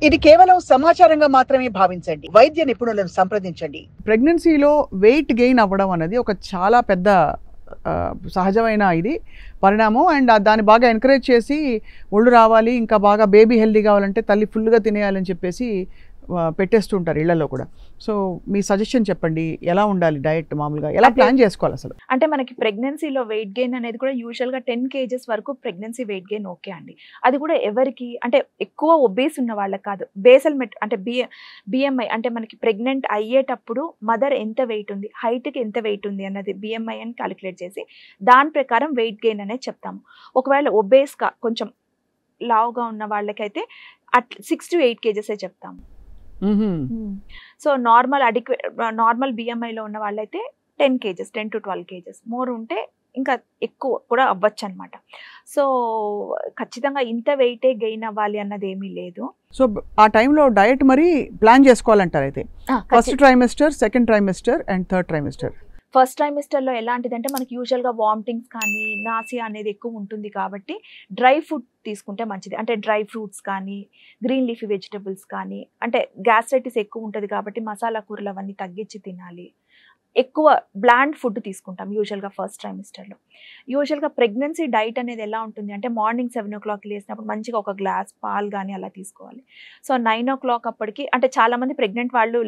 ఇది కేవలం సమాచారంగా మాత్రమే భావించండి. వైద్య నిపుణులను సంప్రదించండి. ప్రెగ్నెన్సీలో వెయిట్ గెయిన్ అవ్వడం అనేది ఒక చాలా పెద్ద సహజమైన ఇది పరిణామం. అండ్ దాన్ని బాగా ఎంకరేజ్ చేసి ఒళ్ళు రావాలి, ఇంకా బాగా బేబీ హెల్దీ కావాలంటే తల్లి ఫుల్గా తినేయాలని చెప్పేసి పెట్టేస్తుంటారు ఇళ్లలో కూడా. సో మీ సజెషన్ చెప్పండి, ఎలా ఉండాలి డయట్, మామూలుగా ఎలా ప్లాన్ చేసుకోవాలి అసలు? అంటే మనకి ప్రెగ్నెన్సీలో వెయిట్ గెయిన్ అనేది కూడా యూజువల్గా 10 kgs వరకు ప్రెగ్నెన్సీ వెయిట్ గెయిన్ ఓకే అండి. అది కూడా ఎవరికి అంటే ఎక్కువ ఒబేస్ ఉన్న వాళ్ళకి కాదు, బేసల్ మెట్ అంటే బిఎంఐ అంటే మనకి ప్రెగ్నెంట్ అయ్యేటప్పుడు మదర్ ఎంత వెయిట్ ఉంది, హైట్కి ఎంత వెయిట్ ఉంది అన్నది బిఎంఐ అని క్యాలిక్యులేట్ చేసి దాని ప్రకారం వెయిట్ గెయిన్ అనేది చెప్తాము. ఒకవేళ ఒబేస్గా కొంచెం లావుగా ఉన్న వాళ్ళకైతే 6 to 8 kgs చెప్తాము. సో నార్మల్ బిఎంఐలో ఉన్న వాళ్ళైతే 10 kgs 10 to 12 kgs మోర్ ఉంటే ఇంకా ఎక్కువ కూడా అవ్వచ్చు అనమాట. సో ఖచ్చితంగా ఇంత వెయిటే గెయిన్ అవ్వాలి అన్నది ఏమీ లేదు. సో ఆ టైంలో డయట్ మరి ప్లాన్ చేసుకోవాలంటారు అయితే, first trimester, second trimester and third trimester. First ట్రైమిస్టర్లో ఎలాంటిదంటే మనకి యూజువల్గా వామిటింగ్స్ కానీ నాసియా అనేది ఎక్కువ ఉంటుంది కాబట్టి డ్రై ఫుడ్ తీసుకుంటే మంచిది. అంటే డ్రై ఫ్రూట్స్ కానీ గ్రీన్ లీఫీ వెజిటబుల్స్ కానీ, అంటే గ్యాస్ట్రైటిస్ ఎక్కువ ఉంటుంది కాబట్టి మసాలా కూరలు అవన్నీ తగ్గించి తినాలి. ఎక్కువ బ్లాండ్ ఫుడ్ తీసుకుంటాం యూజువల్గా ఫస్ట్ ట్రైమిస్టర్లో. యూజువల్గా ప్రెగ్నెన్సీ డైట్ అనేది ఎలా ఉంటుంది అంటే మార్నింగ్ 7 o'clock లేసినప్పుడు మంచిగా ఒక గ్లాస్ పాలు కానీ అలా తీసుకోవాలి. సో 9 o'clock అప్పటికి, అంటే చాలామంది ప్రెగ్నెంట్ వాళ్ళు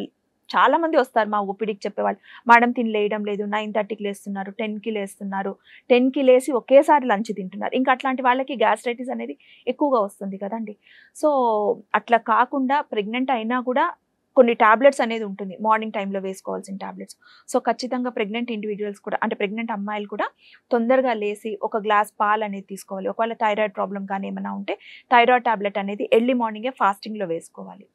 చాలామంది వస్తారు మా ఓపీడీకి చెప్పేవాళ్ళు, మేడం తినలేయడం లేదు, 9:30కి లేస్తున్నారు, 10కి లేస్తున్నారు, 10కి లేసి ఒకేసారి లంచ్ తింటున్నారు. ఇంకా అట్లాంటి వాళ్ళకి గ్యాస్ట్రైటిస్ అనేది ఎక్కువగా వస్తుంది కదండి. సో అట్లా కాకుండా ప్రెగ్నెంట్ అయినా కూడా కొన్ని టాబ్లెట్స్ అనేది ఉంటుంది, మార్నింగ్ టైంలో వేసుకోవాల్సిన టాబ్లెట్స్. సో ఖచ్చితంగా ప్రెగ్నెంట్ ఇండివిజువల్స్ కూడా, అంటే ప్రెగ్నెంట్ అమ్మాయిలు కూడా తొందరగా లేసి ఒక గ్లాస్ పాలు అనేది తీసుకోవాలి. ఒకవేళ థైరాయిడ్ ప్రాబ్లం కానీ ఏమైనా ఉంటే థైరాయిడ్ టాబ్లెట్ అనేది ఎర్లీ మార్నింగే ఫాస్టింగ్లో వేసుకోవాలి.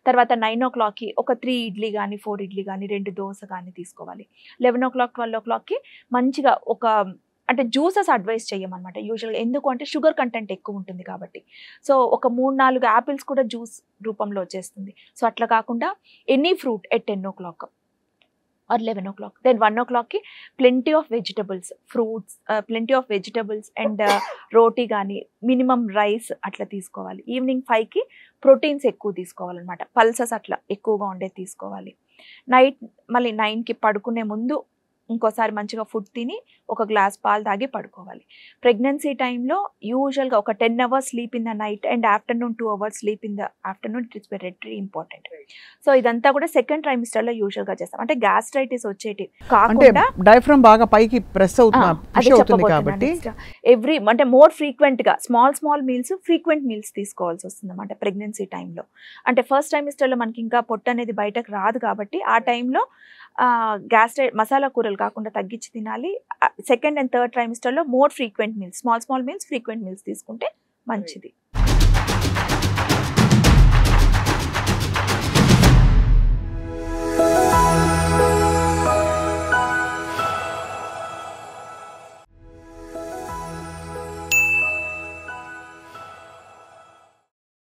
తర్వాత 9 o'clockకి ఒక 3 ఇడ్లీ కానీ 4 ఇడ్లీ కానీ 2 దోశ కానీ తీసుకోవాలి. 11 o'clock 12 o'clockకి మంచిగా ఒక, అంటే జ్యూసెస్ అడ్వైస్ చేయమన్నమాట యూజువల్గా, ఎందుకు అంటే షుగర్ కంటెంట్ ఎక్కువ ఉంటుంది కాబట్టి. సో ఒక 3-4 యాపిల్స్ కూడా జ్యూస్ రూపంలో వచ్చేస్తుంది. సో అట్లా కాకుండా any fruit at 10 o'clock or 11 o'clock. Then 1 o'clockకి plenty of vegetables, fruits, plenty of vegetables and రోటీ కానీ మినిమం రైస్ అట్లా తీసుకోవాలి. ఈవినింగ్ 5కి ప్రోటీన్స్ ఎక్కువ తీసుకోవాలన్నమాట, పల్సెస్ అట్లా ఎక్కువగా ఉండేది తీసుకోవాలి. నైట్ మళ్ళీ 9కి పడుకునే ముందు ఇంకోసారి మంచిగా ఫుడ్ తిని ఒక గ్లాస్ పాలు తాగి పడుకోవాలి. ప్రెగ్నెన్సీ టైంలో యూజువల్గా ఒక 10 hours sleep in the night and afternoon 2 hours sleep in the afternoon. It is very important. So ఇదంతా కూడా సెకండ్ ట్రైమిస్టర్లో యూజువల్గా చేస్తాం. అంటే గ్యాస్ట్రైటిస్ వచ్చేటి కాకుండా డయాఫ్రమ్ బాగా పైకి ప్రెస్ అవుతుంది కాబట్టి అంటే మోర్ ఫ్రీక్వెంట్గా స్మాల్ మీల్స్ ఫ్రీక్వెంట్ మీల్స్ తీసుకోవాల్సి వస్తుంది అన్నమాట ప్రెగ్నెన్సీ టైంలో. అంటే ఫస్ట్ ట్రైమిస్టర్లో మనకి ఇంకా పొట్ట అనేది బయటకు రాదు కాబట్టి ఆ టైంలో మసాలా కూరలు కాకుండా తగ్గించి తినాలి. సెకండ్ అండ్ థర్డ్ ట్రైమిస్టర్లో more frequent meals, small meals frequent meals తీసుకుంటే మంచిది.